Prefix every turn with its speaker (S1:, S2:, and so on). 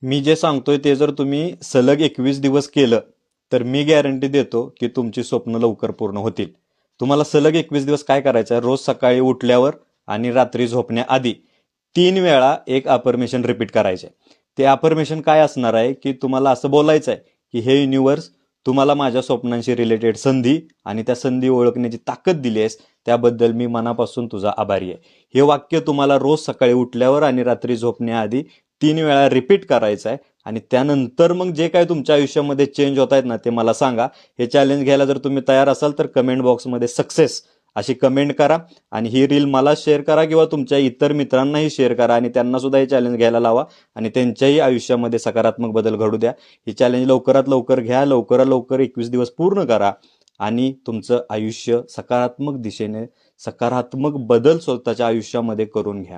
S1: मी जे सांगतोय ते जर तुम्ही सलग 21 दिवस केलं तर मी गॅरंटी देतो की तुमची स्वप्न लवकर पूर्ण होतील. तुम्हाला सलग 21 दिवस काय करायचं आहे, रोज सकाळी उठल्यावर आणि रात्री झोपण्याआधी 3 वेळा एक अफर्मेशन रिपीट करायचे. ते अफर्मेशन काय असणार आहे की तुम्हाला असं बोलायचं आहे की हे युनिवर्स तुम्हाला माझ्या स्वप्नांशी रिलेटेड संधी आणि त्या संधी ओळखण्याची ताकद दिली आहेस, त्याबद्दल मी मनापासून तुझा आभारी आहे. हे वाक्य तुम्हाला रोज सकाळी उठल्यावर आणि रात्री झोपण्याआधी 3 वेळा रिपीट करायचं आहे. आणि त्यानंतर मग जे काय तुमच्या आयुष्यामध्ये चेंज होत आहेत ना ते मला सांगा. हे चॅलेंज घ्यायला जर तुम्ही तयार असाल तर कमेंट बॉक्समध्ये सक्सेस अशी कमेंट करा आणि ही रील मला शेअर करा किंवा तुमच्या इतर मित्रांनाही शेअर करा आणि त्यांना सुद्धा हे चॅलेंज घ्यायला लावा आणि त्यांच्याही आयुष्यामध्ये सकारात्मक बदल घडू द्या. ही चॅलेंज लवकरात लवकर घ्या, लवकरात लवकर 21 दिवस पूर्ण करा आणि तुमचं आयुष्य सकारात्मक दिशेने, सकारात्मक बदल स्वतःच्या आयुष्यामध्ये करून घ्या.